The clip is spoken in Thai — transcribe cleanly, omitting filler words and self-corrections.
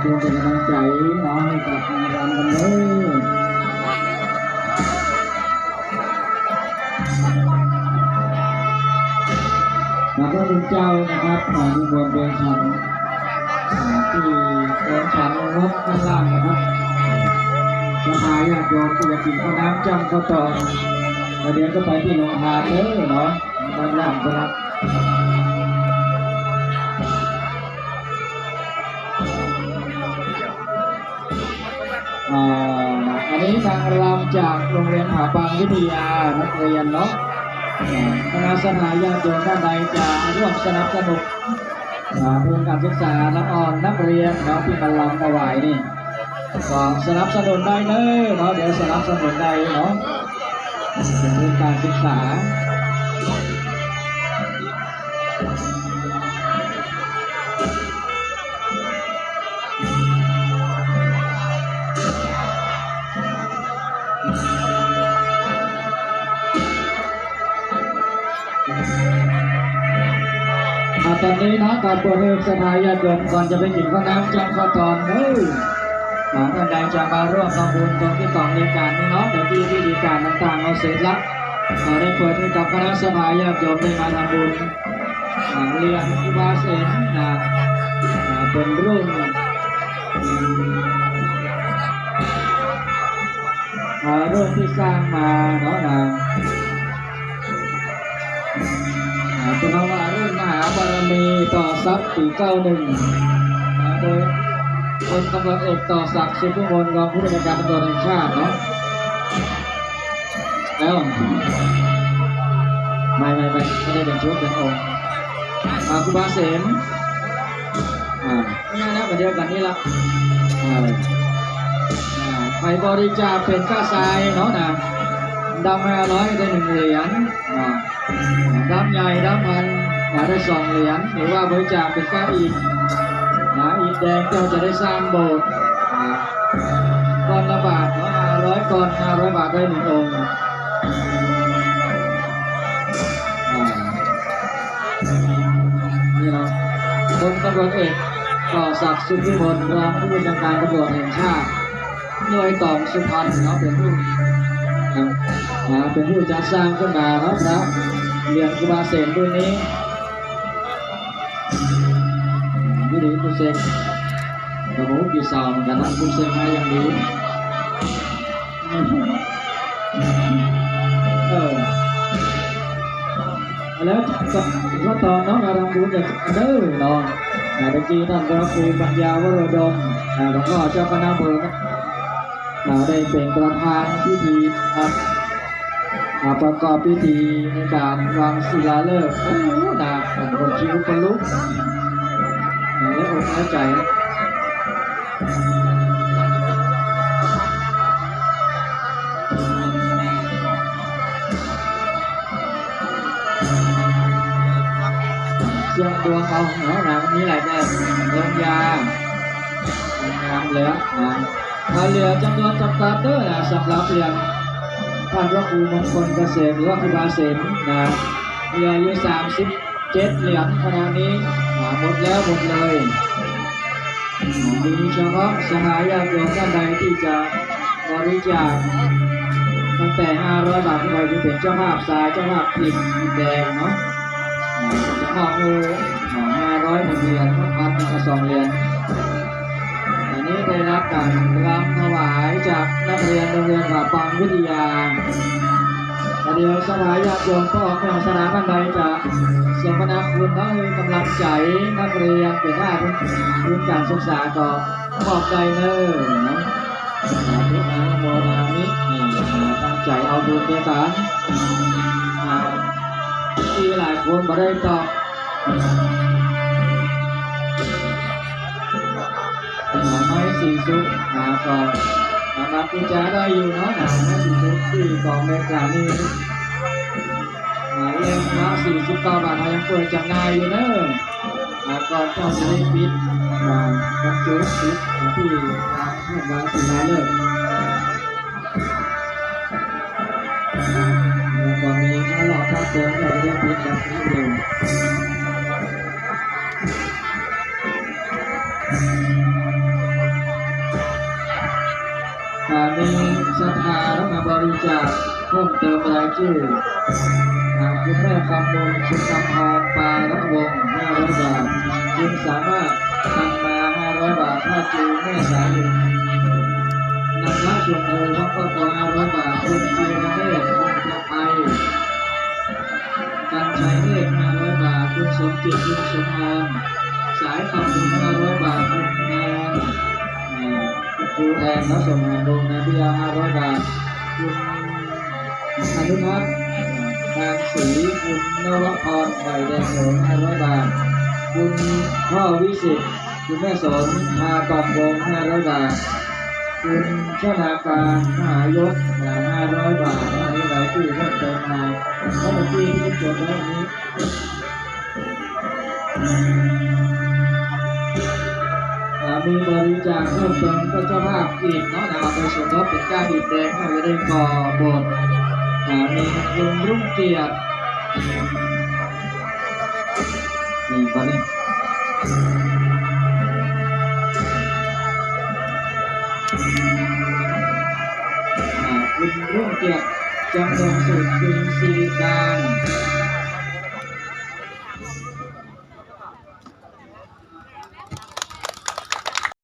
ชมเป็นกำลังใจเนาะให้กับทางรำกันเลยแล้วก็เป็นเจ้านะครับที่บนเรือนฉันที่เรือนฉันรถข้างล่างนะครับสหายญาติโยมที่จะกินข้าวน้ำจำข้าวตอนแล้วเดี๋ยวก็ไปที่โรงทานเลยเนาะด้านล่างครับอันนี้ทางรำจากโรงเรียนผาปังวิทยานักเรียนเนาะคณะสหายญาติโยมท่านใดจะร่วมสนับสนุนทุนการศึกษาละอ่อนนักเรียนเนาะที่มาลำถวายนี่ก็สนับสนุนได้เลยเนาะเดี๋ยวสนับสนุนได้เนาะเป็นทุนการศึกษาตอนนี้นะกับตัวเรือสหายญาติโยมก่อนจะไปกินข้าวน้ำจำข้าวตอนท่านใดจะมาร่วมทำบุญตรงที่กองเรียนการนี่เนาะเดี๋ยวที่พิธีการต่างๆเราเสร็จแล้วเราได้เปิดให้กับคณะสหายญาติโยมได้มาทำบุญเรียนอุบาสกเป็นรุ่นที่สร้างมาเนาะเป็นนว่ารุ่นมหาบารมีต่อทรัพย์ปี91โดยพลตำรวจเอกต่อศักดิ์สุขวิมลรองผู้บัญชาการตำรวจแห่งชาติเนาะแล้วไม่ได้เป็นชุดเป็นองค์ครูบาเสมนี่นะประเดี๋ยวกันนี่ละไปบริจาคเป็นค่าทรายเนาะดำ500ได้1 เหรียญดำใหญ่ดำพันได้2 เหรียญหรือว่าบริจาคเป็นค่าอิฐอิฐแดงเราจะได้สร้างโบสถ์ก้อนละบาท500 ก้อน500 บาทได้1 องค์นี่เนาะพลตำรวจเอกต่อศักดิ์สุขวิมลรองผู้บัญชาการตำรวจแห่งชาติหน่วยต่อสุพรรณเนาะเป็นผู้จัดสร้างขึ้นมาเนาะพระเรียนครูบาเสมรุ่นนี้วิธีกุเซงกระโหกีสาวเหมือนกันนะกุเซงมาอย่างดีแล้วก็ตอนน้องการำบุญจากเด้อน้องเมื่อกี้ท่านพระครูปัญญาวโรดมหลวงพ่อเจ้าคณะอำเภอได้เป็นประธานพิธีครับประกอบพิธีในการวางศิลาฤกษ์คนคิ้วคนลุกและอกน้อยใจเสียงดวงเอาเนาะนี้แหละเนี่ยลงยางามเลยเหลือจำนวนจำกัดเด้อสำหรับเรียนท่านพระครูมงคลเกษมหรือว่าครูบาเสมเหลืออยู่37 เหรียญขณะนี้หมดแล้วหมดเลยมีเฉพาะสหายญาติโยมท่านใดที่จะบริจาคตั้งแต่500 บาทขึ้นไปจะเป็นเจ้าภาพทรายเจ้าภาพอิฐแดงเนาะเจ้าภาพ500 1 เหรียญ1,000 2 เหรียญอันนี้ได้รับการรำถวายจากนักเรียนโรงเรียนผาปังวิทยาเดี๋ยวสหายญาติโยมก็ออกจากสถาบันใดจะสมนาคุณให้กำลังใจนักเรียนเป็นหน้าทุนการศึกษาก็บอกใจเนอะนะทุกอนุโมทนามิตั้งใจเอาบุญด้วยกันที่หลายคนมาได้ตอบไม่สี่สุดก็นับกุญแจได้อยู่เนาะไม่สี่สุดที่กองในกลางนี้เล่มละ49 บาทยังเปิดจำหน่ายอยู่เนอะก่อนเข้าจะได้ปิดกับจุดปิดที่ทางเพื่อนวางศิลาฤกษ์ตอนนี้ถ้าหลอกถ้าเติมเราจะได้ปิดแบบนี้เร็ว พิ่มเติมรายชื่อคุณแม่คำมลคุณคำพรปาระวงศ์500 บาทคุณสามารถนำมา500 บาทค่าจูงแม่สายลุงนำพระชมพูพระประกอบ500 บาทคุณจีรเนศคุณประภัยกันชัยเนตร500 บาทคุณสมจิตคุณสมพรสายคำบุญ500 บาทคุณแอนครูแอนและสมหาลงนะพิยา500 บาทคุณอนุพัฒน์ทางศรีคุณนวพรไฟแดงโหง500 บาทคุณพ่อวิสิตคุณแม่สนพากองวง500 บาทคุณชนาการมหายศ500 บาทอันนี้รายชื่อเพิ่มเติมมาทั้งหมดที่จดไว้นี้มีบริจาคเพิ่มเติมก็เจ้าภาพอีกเนาะเอาไปสมทบเป็นก้าดินแดงเขาจะได้ก่อบทมีคุณรุ่งเกียรตินี่ตอนนี้คุณรุ่งเกียรติจำลองสุดคุณศิริการ